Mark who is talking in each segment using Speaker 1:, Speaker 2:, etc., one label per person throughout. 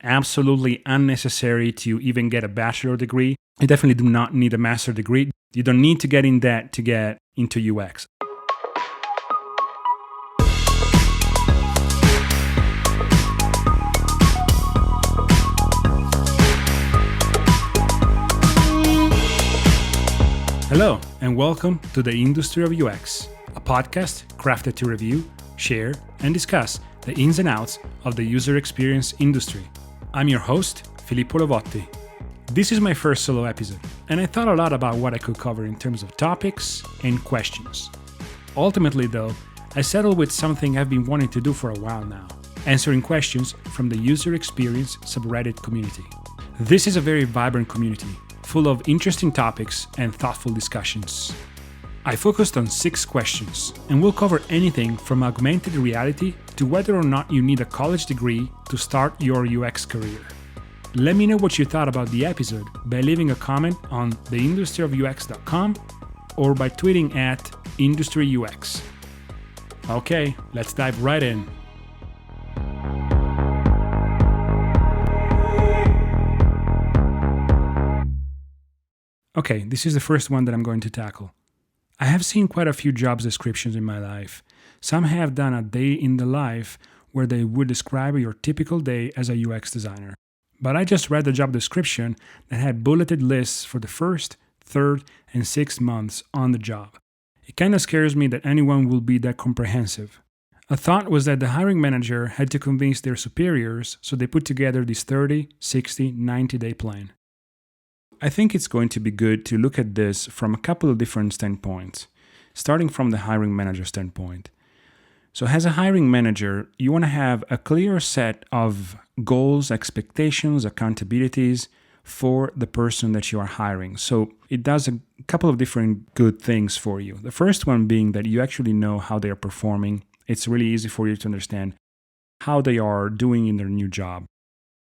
Speaker 1: absolutely unnecessary to even get a bachelor degree. You definitely do not need a master degree. You don't need to get in debt to get into UX. Hello, and welcome to the Industry of UX, a podcast crafted to review, share, and discuss the ins and outs of the user experience industry. I'm your host, Filippo. This is my first solo episode, and I thought a lot about what I could cover in terms of topics and questions. Ultimately, though, I settled with something I've been wanting to do for a while now, answering questions from the user experience subreddit community. This is a very vibrant community, full of interesting topics and thoughtful discussions. I focused on 6 questions, and we'll cover anything from augmented reality to whether or not you need a college degree to start your UX career. Let me know what you thought about the episode by leaving a comment on theindustryofux.com or by tweeting at IndustryUX. Okay, let's dive right in. Okay, this is the first one that I'm going to tackle. I have seen quite a few job descriptions in my life. Some have done a day in the life where they would describe your typical day as a UX designer. But I just read the job description that had bulleted lists for the first, third, and 6th months on the job. It kind of scares me that anyone will be that comprehensive. A thought was that the hiring manager had to convince their superiors, so they put together this 30, 60, 90-day plan. I think it's going to be good to look at this from a couple of different standpoints, starting from the hiring manager standpoint. So as a hiring manager, you want to have a clear set of goals, expectations, accountabilities for the person that you are hiring. So it does a couple of different good things for you. The first one being that you actually know how they are performing. It's really easy for you to understand how they are doing in their new job.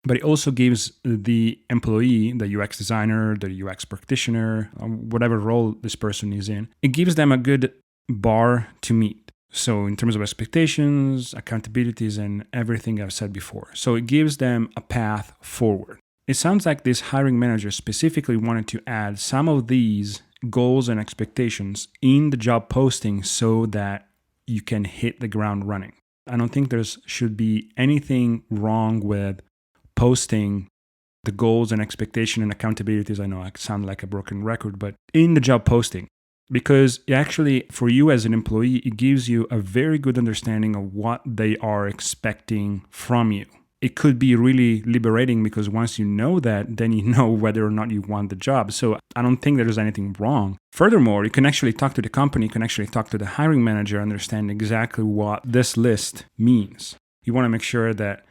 Speaker 1: But it also gives the employee, the UX designer, the UX practitioner, whatever role this person is in, it gives them a good bar to meet. So in terms of expectations, accountabilities, and everything I've said before. So it gives them a path forward. It sounds like this hiring manager specifically wanted to add some of these goals and expectations in the job posting so that you can hit the ground running. I don't think there should be anything wrong with posting the goals and expectation and accountabilities. I know I sound like a broken record, but in the job posting, because actually for you as an employee, it gives you a very good understanding of what they are expecting from you. It could be really liberating because once you know that, then you know whether or not you want the job. So I don't think there's anything wrong. Furthermore, you can actually talk to the company, you can actually talk to the hiring manager, understand exactly what this list means. You want to make sure that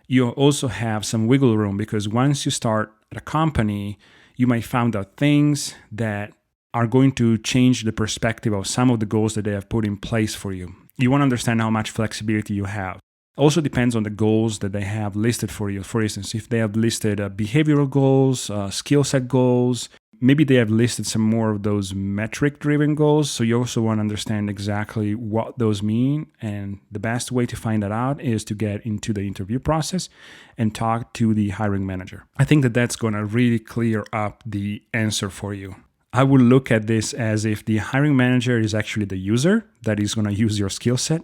Speaker 1: you also have some wiggle room because once you start at a company, you might find out things that are going to change the perspective of some of the goals that they have put in place for you. You want to understand how much flexibility you have. Also depends on the goals that they have listed for you. For instance, if they have listed behavioral goals, skill set goals, maybe they have listed some more of those metric-driven goals. So you also want to understand exactly what those mean. And the best way to find that out is to get into the interview process and talk to the hiring manager. I think that that's going to really clear up the answer for you. I would look at this as if the hiring manager is actually the user that is going to use your skill set.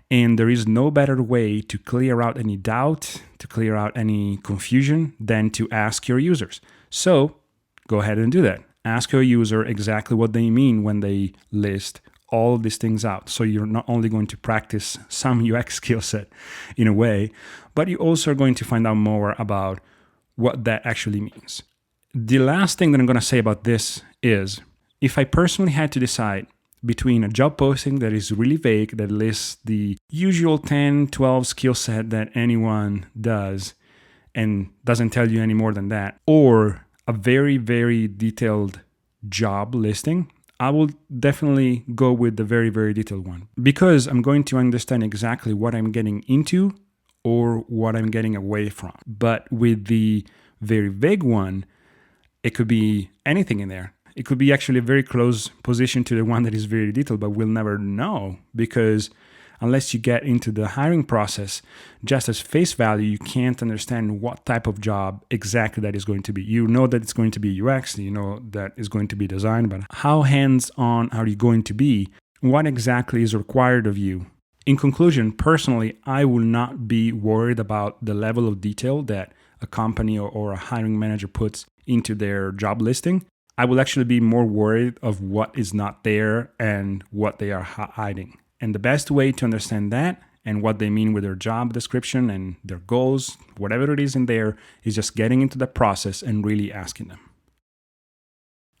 Speaker 1: And there is no better way to clear out any doubt, to clear out any confusion than to ask your users. So go ahead and do that. Ask your user exactly what they mean when they list all of these things out. So you're not only going to practice some UX skill set in a way, but you also are going to find out more about what that actually means. The last thing that I'm going to say about this is, if I personally had to decide between a job posting that is really vague, that lists the usual 10, 12 skill set that anyone does and doesn't tell you any more than that, or a very, very detailed job listing, I will definitely go with the very, very detailed one because I'm going to understand exactly what I'm getting into or what I'm getting away from. But with the very vague one, it could be anything in there. It could be actually a very close position to the one that is very detailed, but we'll never know because unless you get into the hiring process, just as face value, you can't understand what type of job exactly that is going to be. You know that it's going to be UX, you know that it's going to be design, but how hands-on are you going to be? What exactly is required of you? In conclusion, personally, I will not be worried about the level of detail that a company or a hiring manager puts into their job listing. I will actually be more worried of what is not there and what they are hiding. And the best way to understand that and what they mean with their job description and their goals, whatever it is in there, is just getting into the process and really asking them.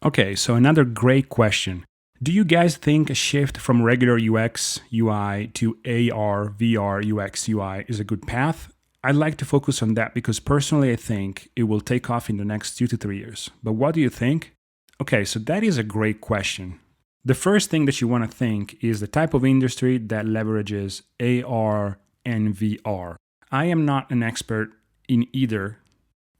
Speaker 1: Okay, so another great question. Do you guys think a shift from regular UX UI to AR, VR, UX UI is a good path? I'd like to focus on that because personally I think it will take off in the next 2 to 3 years. But what do you think? Okay, so that is a great question. The first thing that you want to think is the type of industry that leverages AR and VR. I am not an expert in either,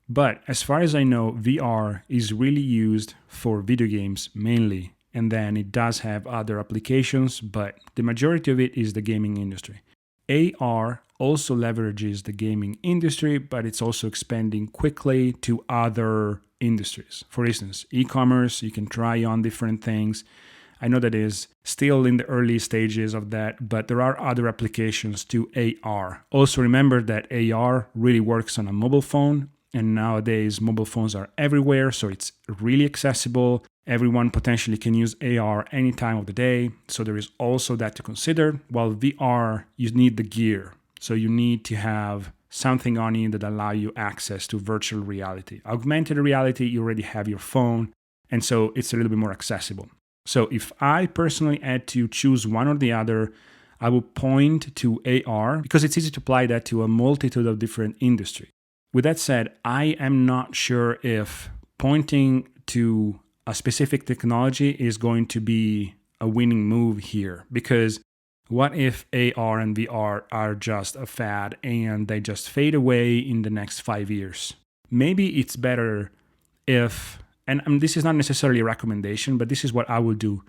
Speaker 1: but as far as I know, VR is really used for video games mainly, and then it does have other applications, but the majority of it is the gaming industry. AR also leverages the gaming industry, but it's also expanding quickly to other industries. For instance, e-commerce, you can try on different things. I know that is still in the early stages of that, but there are other applications to AR. Also remember that AR really works on a mobile phone, and nowadays mobile phones are everywhere, so it's really accessible. Everyone potentially can use AR any time of the day, so there is also that to consider. While VR, you need the gear, so you need to have something on you that allow you access to virtual reality. Augmented reality, you already have your phone, and so it's a little bit more accessible. So if I personally had to choose one or the other, I would point to AR because it's easy to apply that to a multitude of different industries. With that said, I am not sure if pointing to a specific technology is going to be a winning move here, because what if AR and VR are just a fad and they just fade away in the next 5 years? Maybe it's better if, and this is not necessarily a recommendation, but this is what I would do.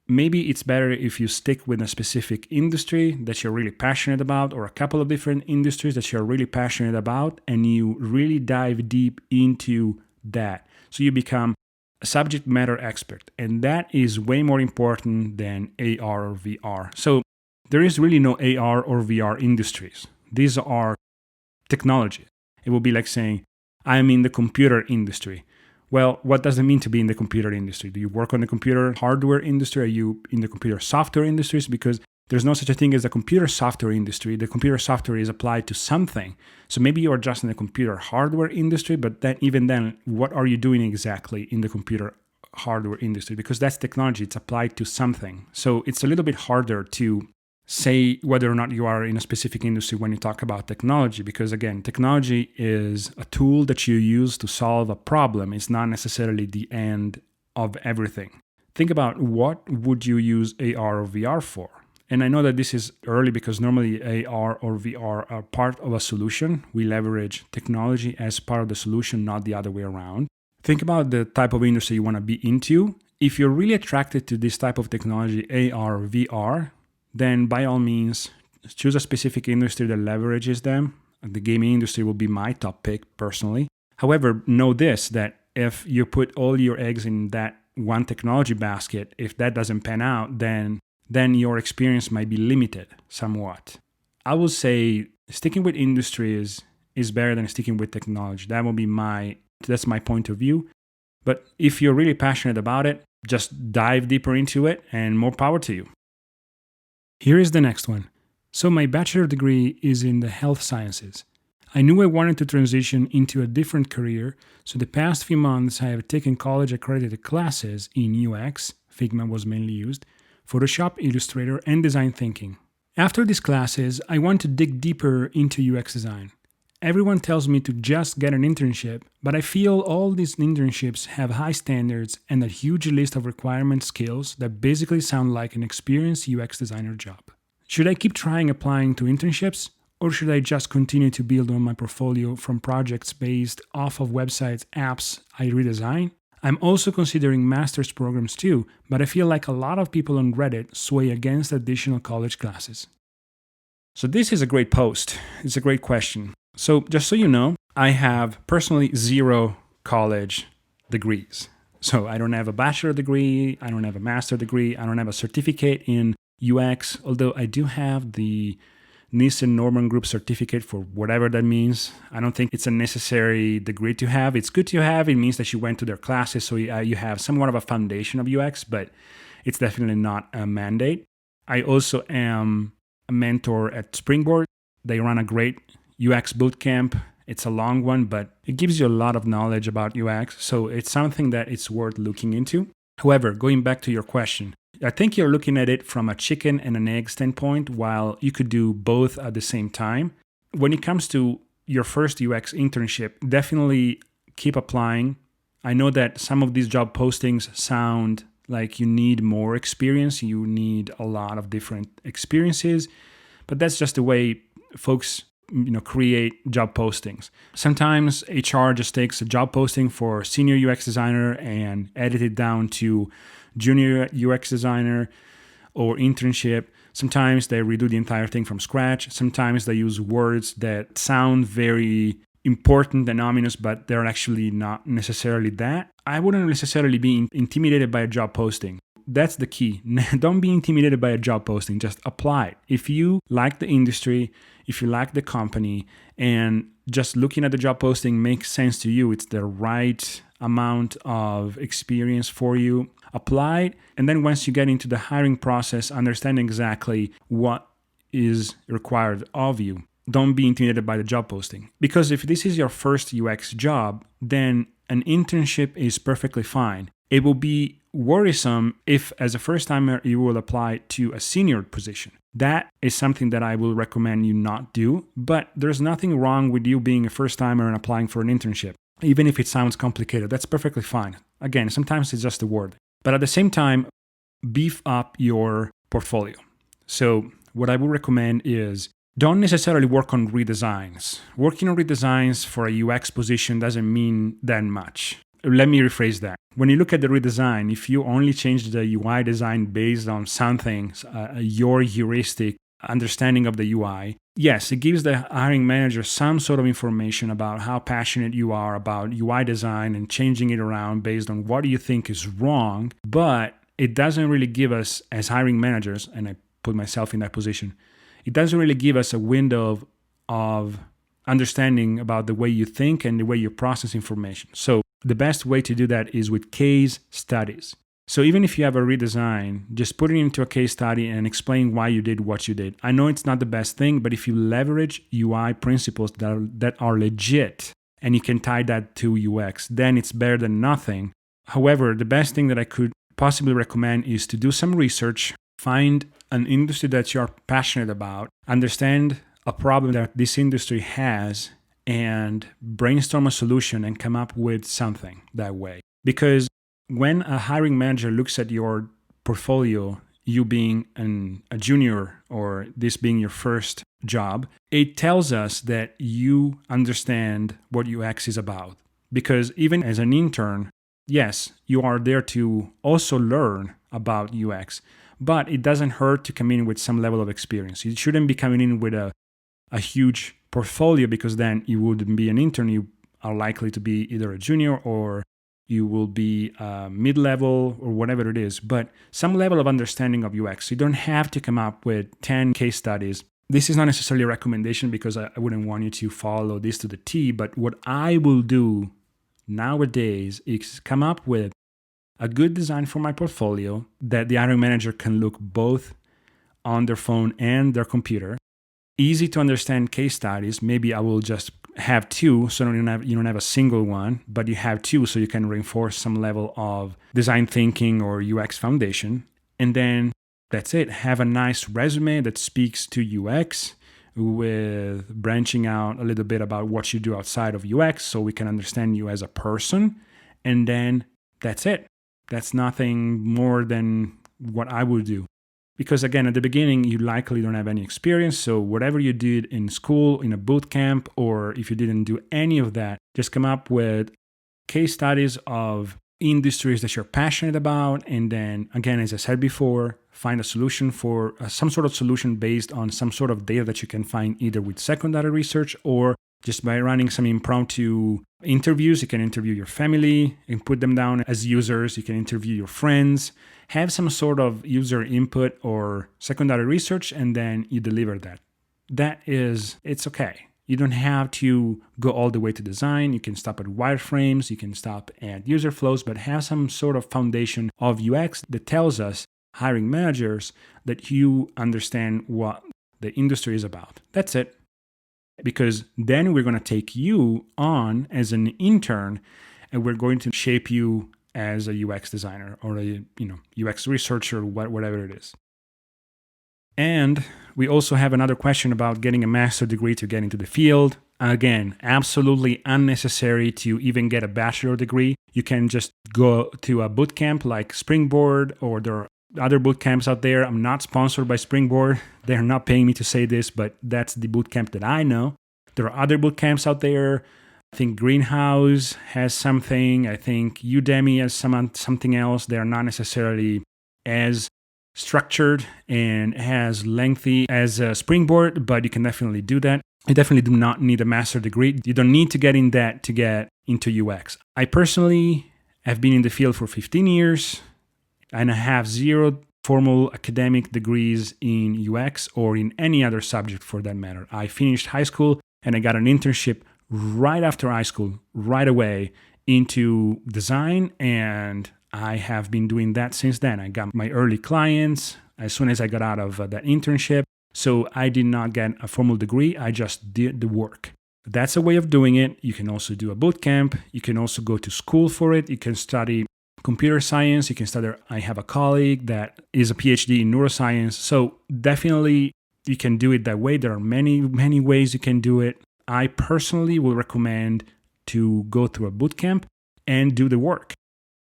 Speaker 1: Maybe it's better if you stick with a specific industry that you're really passionate about, or a couple of different industries that you're really passionate about, and you really dive deep into that. So you become a subject matter expert, and that is way more important than AR or VR. So there is really no AR or VR industries. These are technology. It will be like saying, I'm in the computer industry. Well, what does it mean to be in the computer industry? Do you work on the computer hardware industry? Are you in the computer software industries? Because there's no such a thing as the computer software industry. The computer software is applied to something. So maybe you are just in the computer hardware industry, but then even then, what are you doing exactly in the computer hardware industry? Because that's technology, it's applied to something. So it's a little bit harder to say whether or not you are in a specific industry when you talk about technology, because again, technology is a tool that you use to solve a problem. It's not necessarily the end of everything. Think about what would you use AR or VR for? And I know that this is early because normally AR or VR are part of a solution. We leverage technology as part of the solution, not the other way around. Think about the type of industry you want to be into. If you're really attracted to this type of technology, AR or VR, then by all means, choose a specific industry that leverages them. The gaming industry will be my top pick personally. However, know this, that if you put all your eggs in that one technology basket, if that doesn't pan out, then your experience might be limited somewhat. I will say sticking with industries is better than sticking with technology. That's my point of view. But if you're really passionate about it, just dive deeper into it and more power to you. Here is the next one. So my bachelor degree is in the health sciences. I knew I wanted to transition into a different career, so the past few months I have taken college accredited classes in UX, Figma was mainly used, Photoshop, Illustrator, and design thinking. After these classes, I want to dig deeper into UX design. Everyone tells me to just get an internship, but I feel all these internships have high standards and a huge list of requirement skills that basically sound like an experienced UX designer job. Should I keep trying applying to internships, or should I just continue to build on my portfolio from projects based off of websites, apps I redesign? I'm also considering master's programs too, but I feel like a lot of people on Reddit sway against additional college classes. So this is a great post. It's a great question. So just so you know, I have personally 0 college degrees. So I don't have a bachelor degree, I don't have a master degree, I don't have a certificate in UX, although I do have the Nissan Norman Group certificate for whatever that means. I don't think it's a necessary degree to have. It's good to have. It means that you went to their classes, so you have somewhat of a foundation of UX, but it's definitely not a mandate. I also am a mentor at Springboard. They run a great UX bootcamp. It's a long one, but it gives you a lot of knowledge about UX, so it's something that it's worth looking into. However, going back to your question, I think you're looking at it from a chicken and an egg standpoint, while you could do both at the same time. When it comes to your first UX internship, definitely keep applying. I know that some of these job postings sound like you need more experience, you need a lot of different experiences, but that's just the way folks create job postings. Sometimes HR just takes a job posting for senior UX designer and edit it down to junior UX designer or internship. Sometimes they redo the entire thing from scratch. Sometimes they use words that sound very important and ominous, but they're actually not necessarily that. I wouldn't necessarily be intimidated by a job posting. That's the key. Don't be intimidated by a job posting. Just apply it. If you like the industry, if you like the company, and just looking at the job posting makes sense to you, it's the right amount of experience for you, apply it. And then once you get into the hiring process, understand exactly what is required of you. Don't be intimidated by the job posting. Because if this is your first UX job, then an internship is perfectly fine. It will be worrisome if, as a first timer, you will apply to a senior position. That is something that I will recommend you not do, but there's nothing wrong with you being a first timer and applying for an internship. Even if it sounds complicated, that's perfectly fine. Again, sometimes it's just a word. But at the same time, beef up your portfolio. So what I would recommend is don't necessarily work on redesigns. Working on redesigns for a UX position doesn't mean that much. Let me rephrase that. When you look at the redesign, if you only change the UI design based on something, your heuristic understanding of the UI, yes, it gives the hiring manager some sort of information about how passionate you are about UI design and changing it around based on what you think is wrong, but it doesn't really give us, as hiring managers, and I put myself in that position, it doesn't really give us a window of understanding about the way you think and the way you process information. So the best way to do that is with case studies. So even if you have a redesign, just put it into a case study and explain why you did what you did. I know it's not the best thing, but if you leverage UI principles that are legit and you can tie that to UX, then it's better than nothing. However, the best thing that I could possibly recommend is to do some research, find an industry that you're passionate about, understand a problem that this industry has, and brainstorm a solution and come up with something that way. Because when a hiring manager looks at your portfolio, you being a junior or this being your first job, it tells us that you understand what UX is about. Because even as an intern, yes, you are there to also learn about UX, but it doesn't hurt to come in with some level of experience. You shouldn't be coming in with a huge portfolio, because then you wouldn't be an intern. You are likely to be either a junior or you will be mid-level or whatever it is, but some level of understanding of UX. You don't have to come up with 10 case studies. This is not necessarily a recommendation because I wouldn't want you to follow this to the T, but what I will do nowadays is come up with a good design for my portfolio that the hiring manager can look both on their phone and their computer. Easy to understand case studies. Maybe I will just have two, so you don't have a single one, but you have two, so you can reinforce some level of design thinking or UX foundation. And then that's it. Have a nice resume that speaks to UX with branching out a little bit about what you do outside of UX, so we can understand you as a person. And then that's it. That's nothing more than what I would do. Because again, at the beginning, you likely don't have any experience. So whatever you did in school, in a boot camp, or if you didn't do any of that, just come up with case studies of industries that you're passionate about. And then again, as I said before, find a solution for some sort of solution based on some sort of data that you can find either with secondary research or just by running some impromptu interviews. You can interview your family and put them down as users. You can interview your friends, have some sort of user input or secondary research, and then you deliver that. It's okay. You don't have to go all the way to design. You can stop at wireframes. You can stop at user flows, but have some sort of foundation of UX that tells us, hiring managers, that you understand what the industry is about. That's it. Because then we're going to take you on as an intern and we're going to shape you as a UX designer or a UX researcher, whatever it is. And we also have another question about getting a master's degree to get into the field. Again, absolutely unnecessary to even get a bachelor degree. You can just go to a boot camp like Springboard, or there are other boot camps out there. I'm not sponsored by Springboard. They're not paying me to say this, but that's the boot camp that I know. There are other boot camps out there. I think Greenhouse has something. I think Udemy has something else. They're not necessarily as structured and as lengthy as Springboard, but you can definitely do that. You definitely do not need a master's degree. You don't need to get in that to get into UX. I personally have been in the field for 15 years and I have 0 formal academic degrees in UX or in any other subject for that matter. I finished high school and I got an internship right after high school, right away into design, and I have been doing that since then. I got my early clients as soon as I got out of that internship. So I did not get a formal degree. I just did the work. That's a way of doing it. You can also do a boot camp. You can also go to school for it. You can study computer science. You can study. I have a colleague that is a PhD in neuroscience. So definitely you can do it that way. There are many, many ways you can do it. I personally will recommend to go through a boot camp and do the work,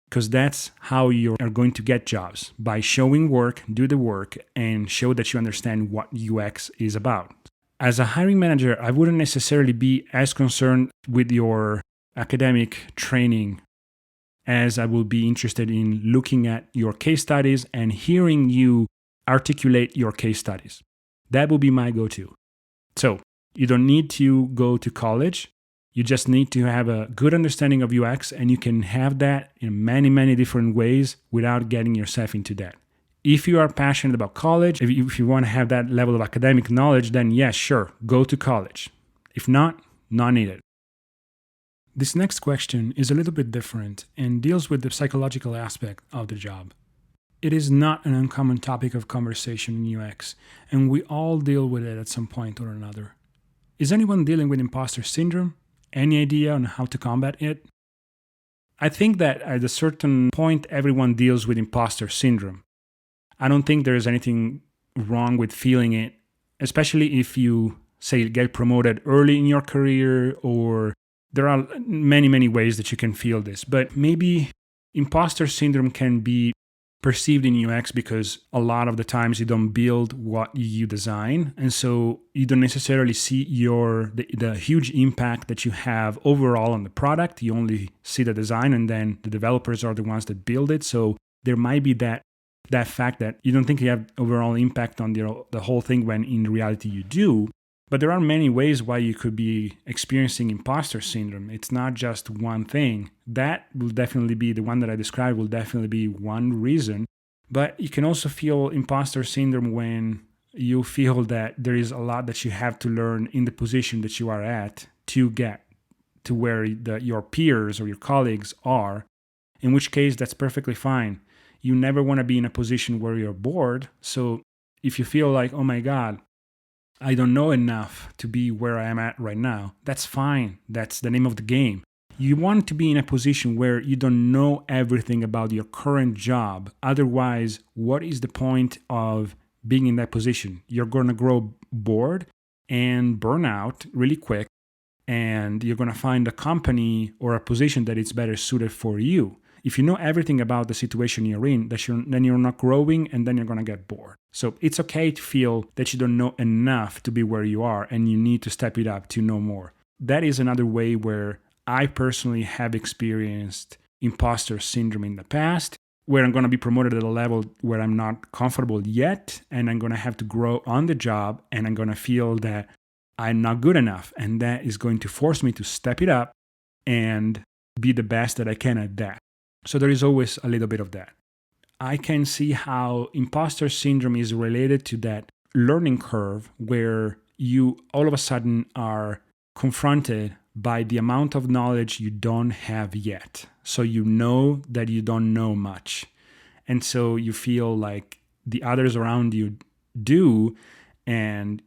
Speaker 1: because that's how you are going to get jobs, by showing work, do the work, and show that you understand what UX is about. As a hiring manager, I wouldn't necessarily be as concerned with your academic training as I will be interested in looking at your case studies and hearing you articulate your case studies. That will be my go-to. So you don't need to go to college. You just need to have a good understanding of UX, and you can have that in many, many different ways without getting yourself into debt. If you are passionate about college, if you want to have that level of academic knowledge, then yes, sure, go to college. If not, not needed. This next question is a little bit different and deals with the psychological aspect of the job. It is not an uncommon topic of conversation in UX, and we all deal with it at some point or another. Is anyone dealing with imposter syndrome? Any idea on how to combat it? I think that at a certain point, everyone deals with imposter syndrome. I don't think there is anything wrong with feeling it, especially if you, say, get promoted early in your career, or there are many, many ways that you can feel this. But maybe imposter syndrome can be perceived in UX because a lot of the times you don't build what you design, and so you don't necessarily see the huge impact that you have overall on the product. You only see the design, and then the developers are the ones that build it. So there might be that fact that you don't think you have overall impact on the whole thing, when in reality you do. But there are many ways why you could be experiencing imposter syndrome. It's not just one thing. That will definitely be the one that I described, will definitely be one reason. But you can also feel imposter syndrome when you feel that there is a lot that you have to learn in the position that you are at to get to where your peers or your colleagues are, in which case that's perfectly fine. You never want to be in a position where you're bored. So if you feel like, oh my God, I don't know enough to be where I am at right now, that's fine. That's the name of the game. You want to be in a position where you don't know everything about your current job. Otherwise, what is the point of being in that position? You're going to grow bored and burn out really quick, and you're going to find a company or a position that is better suited for you. If you know everything about the situation you're in, then you're not growing, and then you're going to get bored. So it's okay to feel that you don't know enough to be where you are, and you need to step it up to know more. That is another way where I personally have experienced imposter syndrome in the past, where I'm going to be promoted at a level where I'm not comfortable yet, and I'm going to have to grow on the job, and I'm going to feel that I'm not good enough, and that is going to force me to step it up and be the best that I can at that. So there is always a little bit of that. I can see how imposter syndrome is related to that learning curve where you all of a sudden are confronted by the amount of knowledge you don't have yet. So you know that you don't know much. And so you feel like the others around you do, and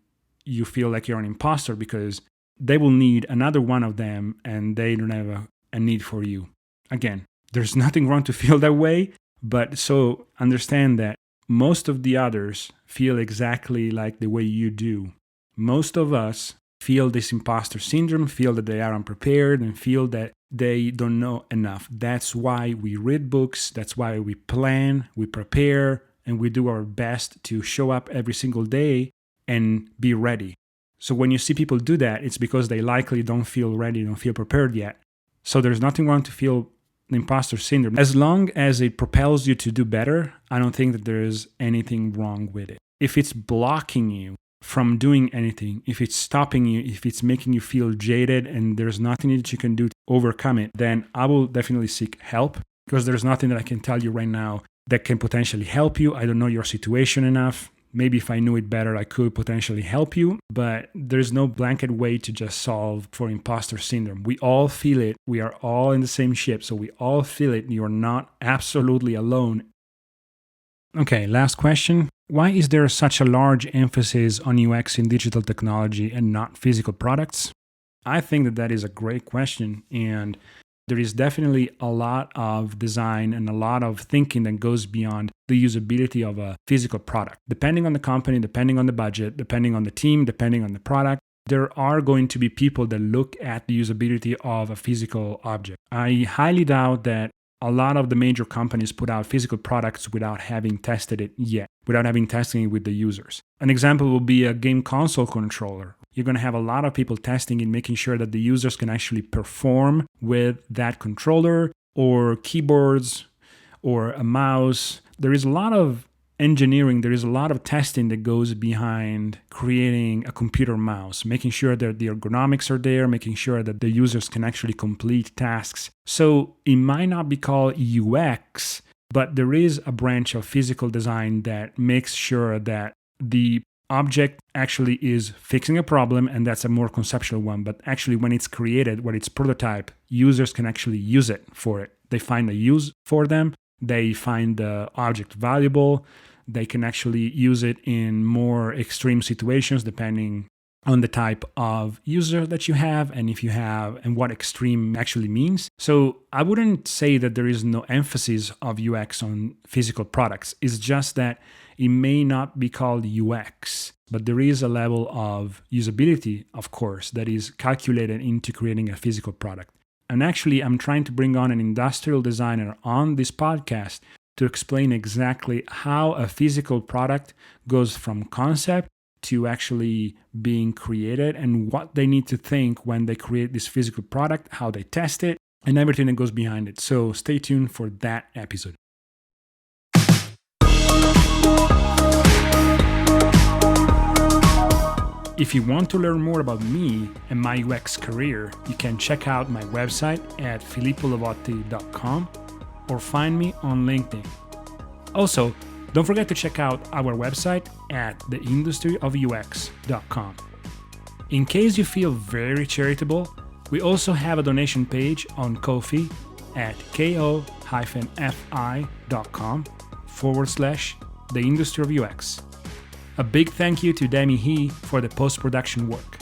Speaker 1: you feel like you're an imposter because they will need another one of them and they don't have a need for you. Again, there's nothing wrong to feel that way, but so understand that most of the others feel exactly like the way you do. Most of us feel this imposter syndrome, feel that they are unprepared, and feel that they don't know enough. That's why we read books, that's why we plan, we prepare, and we do our best to show up every single day and be ready. So when you see people do that, it's because they likely don't feel ready, don't feel prepared yet. So there's nothing wrong to feel imposter syndrome. As long as it propels you to do better, I don't think that there is anything wrong with it. If it's blocking you from doing anything, if it's stopping you, if it's making you feel jaded and there's nothing that you can do to overcome it, then I will definitely seek help, because there's nothing that I can tell you right now that can potentially help you. I don't know your situation enough. Maybe if I knew it better, I could potentially help you, but there's no blanket way to just solve for imposter syndrome. We all feel it. We are all in the same ship, so we all feel it. You're not absolutely alone. Okay, last question. Why is there such a large emphasis on UX in digital technology and not physical products? I think that that is a great question, and there is definitely a lot of design and a lot of thinking that goes beyond the usability of a physical product. Depending on the company, depending on the budget, depending on the team, depending on the product, there are going to be people that look at the usability of a physical object. I highly doubt that a lot of the major companies put out physical products without having tested it yet, without having testing it with the users. An example will be a game console controller. You're going to have a lot of people testing it, making sure that the users can actually perform with that controller, or keyboards, or a mouse. There is a lot of engineering, there is a lot of testing that goes behind creating a computer mouse, making sure that the ergonomics are there, making sure that the users can actually complete tasks. So it might not be called UX, but there is a branch of physical design that makes sure that the object actually is fixing a problem, and that's a more conceptual one. But actually, when it's created, when it's prototype, users can actually use it for it. They find a use for them. They find the object valuable. They can actually use it in more extreme situations depending on the type of user that you have, and if you have, and what extreme actually means. So I wouldn't say that there is no emphasis of UX on physical products. It's just that it may not be called UX, but there is a level of usability, of course, that is calculated into creating a physical product. And actually, I'm trying to bring on an industrial designer on this podcast to explain exactly how a physical product goes from concept to actually being created, and what they need to think when they create this physical product, how they test it, and everything that goes behind it. So stay tuned for that episode. If you want to learn more about me and my UX career, you can check out my website at filippolovotti.com or find me on LinkedIn. Also, don't forget to check out our website at theindustryofux.com. In case you feel very charitable, we also have a donation page on Ko-fi at ko-fi.com/theindustryofux. A big thank you to Demi He for the post-production work.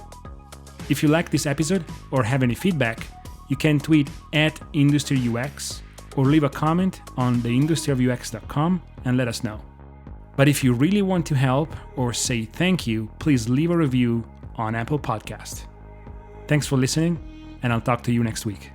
Speaker 1: If you like this episode or have any feedback, you can tweet at IndustryUX or leave a comment on theindustryofux.com and let us know. But if you really want to help or say thank you, please leave a review on Apple Podcast. Thanks for listening, and I'll talk to you next week.